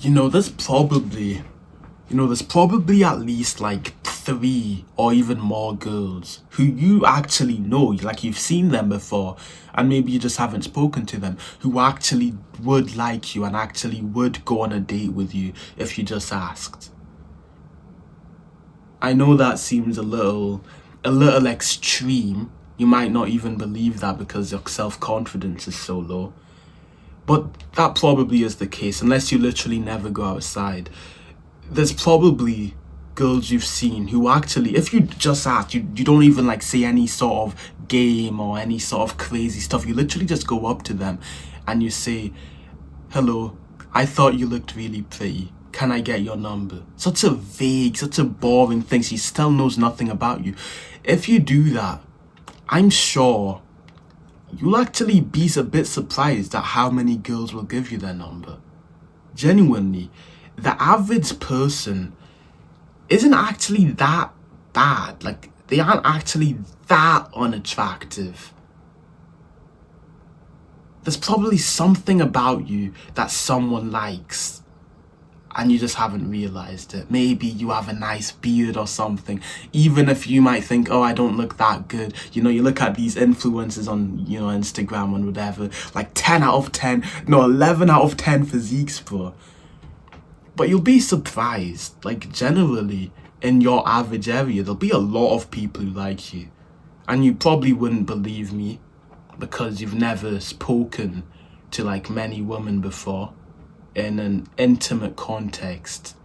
There's probably at least like 3 or even more girls who you actually know, like you've seen them before, and maybe you just haven't spoken to them, who actually would like you and actually would go on a date with you if you just asked. I know that seems a little extreme. You might not even believe that because your self-confidence is so low. But that probably is the case, unless you literally never go outside. There's probably girls you've seen who actually, if you just ask, you don't even like say any sort of game or any sort of crazy stuff. You literally just go up to them and you say, "Hello, I thought you looked really pretty. Can I get your number?" Such a vague, such a boring thing. She still knows nothing about you. If you do that, I'm sure you'll actually be a bit surprised at how many girls will give you their number. Genuinely, the average person isn't actually that bad. Like, they aren't actually that unattractive. There's probably something about you that someone likes and you just haven't realized it. Maybe you have a nice beard or something. Even if you might think, "Oh, I don't look that good." You look at these influencers on, Instagram and whatever, like 10 out of 10, no, 11 out of 10 physiques, bro. But you'll be surprised, like generally in your average area, there'll be a lot of people who like you. And you probably wouldn't believe me because you've never spoken to like many women before in an intimate context.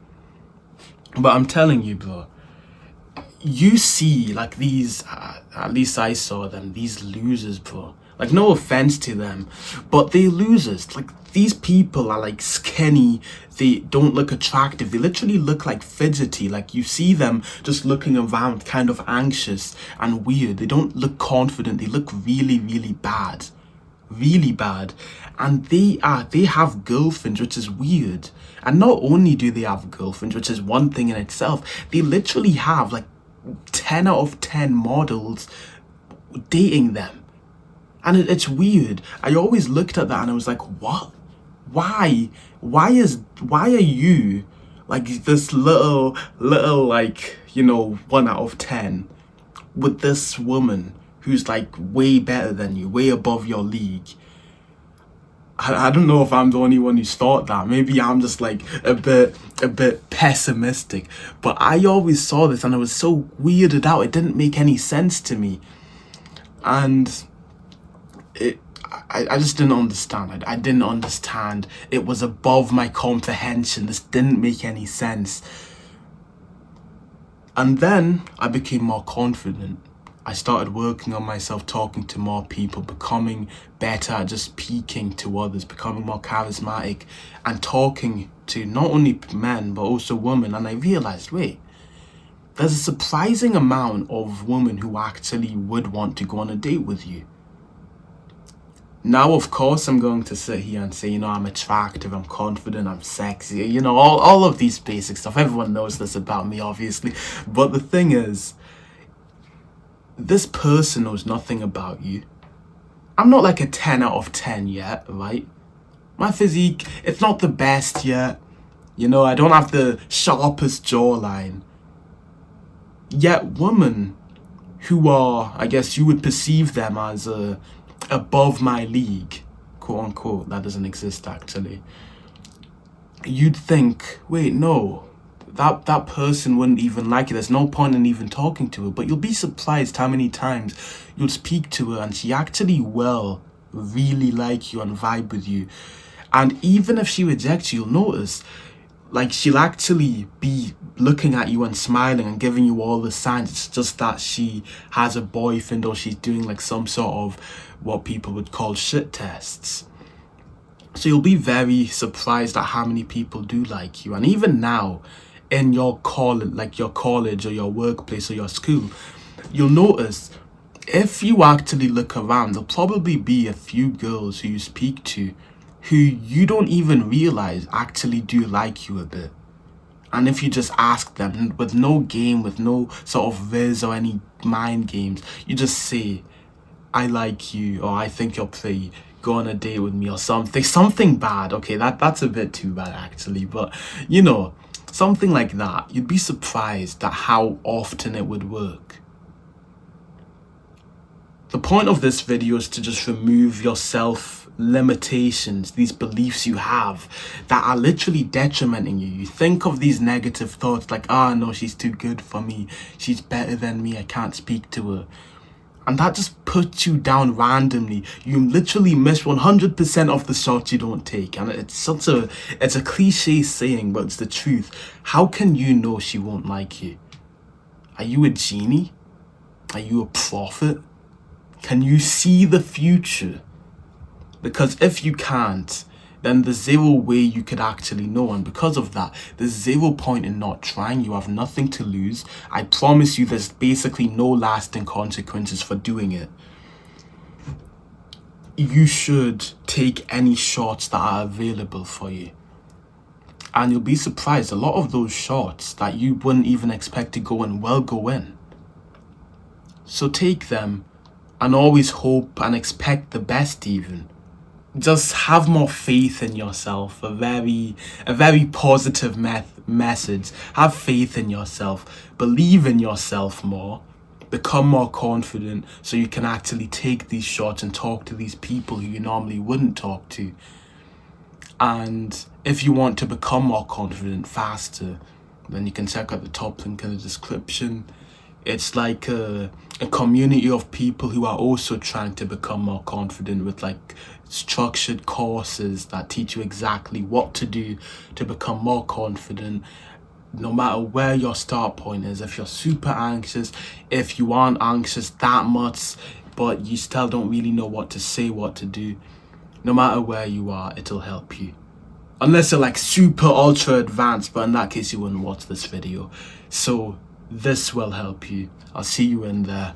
But I'm telling you, bro, you see like these, at least I saw them, these losers, bro. Like, no offense to them, but they losers. Like, these people are like skinny, they don't look attractive, they literally look like fidgety. Like, you see them just looking around kind of anxious and weird. They don't look confident, they look really, really bad. Really bad. And they have girlfriends, which is weird. And not only do they have girlfriends, which is one thing in itself, they literally have like 10 out of 10 models dating them. And it's weird. I always looked at that and I was like, what? Why are you like this little like, 1 out of 10 with this woman who's like way better than you, way above your league? I don't know if I'm the only one who's thought that. Maybe I'm just like a bit pessimistic. But I always saw this and I was so weirded out. It didn't make any sense to me. And I just didn't understand. I didn't understand. It was above my comprehension. This didn't make any sense. And then I became more confident. I started working on myself, talking to more people, becoming better at just speaking to others, becoming more charismatic and talking to not only men but also women. And I realized, wait, there's a surprising amount of women who actually would want to go on a date with you. Now, of course, I'm going to sit here and say, I'm attractive, I'm confident, I'm sexy, all of these basic stuff. Everyone knows this about me, obviously. But the thing is, this person knows nothing about you. I'm not like a 10 out of 10 yet, right? My physique, it's not the best yet. I don't have the sharpest jawline. Yet women who are, I guess you would perceive them as above my league, quote unquote, that doesn't exist actually, you'd think, wait, no, that person wouldn't even like you. There's no point in even talking to her. But you'll be surprised how many times you'll speak to her and she actually will really like you and vibe with you. And even if she rejects you, you'll notice like she'll actually be looking at you and smiling and giving you all the signs. It's just that she has a boyfriend or she's doing like some sort of what people would call shit tests. So you'll be very surprised at how many people do like you. And even now in your college or your workplace or your school, you'll notice if you actually look around, there'll probably be a few girls who you speak to who you don't even realize actually do like you a bit. And if you just ask them with no game, with no sort of viz or any mind games, you just say, "I like you," or "I think you're pretty," go on a date with me or something bad. Okay, that's a bit too bad actually, but you know, something like that. You'd be surprised at how often it would work. The point of this video is to just remove your self limitations, these beliefs you have that are literally detrimenting you. You think of these negative thoughts like, ah, no, she's too good for me. She's better than me. I can't speak to her. And that just puts you down randomly. You literally miss 100% of the shots you don't take. And it's a cliche saying, but it's the truth. How can you know she won't like you? Are you a genie? Are you a prophet? Can you see the future? Because if you can't, then there's zero way you could actually know. And because of that, there's zero point in not trying. You have nothing to lose. I promise you there's basically no lasting consequences for doing it. You should take any shots that are available for you. And you'll be surprised, a lot of those shots that you wouldn't even expect to go in will go in. So take them and always hope and expect the best even. Just have more faith in yourself. A very positive message. Have faith in yourself. Believe in yourself more. Become more confident so you can actually take these shots and talk to these people who you normally wouldn't talk to. And if you want to become more confident faster, then you can check out the top link in the description. It's like a community of people who are also trying to become more confident with like structured courses that teach you exactly what to do to become more confident. No matter where your start point is, if you're super anxious, if you aren't anxious that much, but you still don't really know what to say, what to do, no matter where you are, it'll help you. Unless you're like super ultra advanced, but in that case you wouldn't watch this video. So this will help you. I'll see you in there.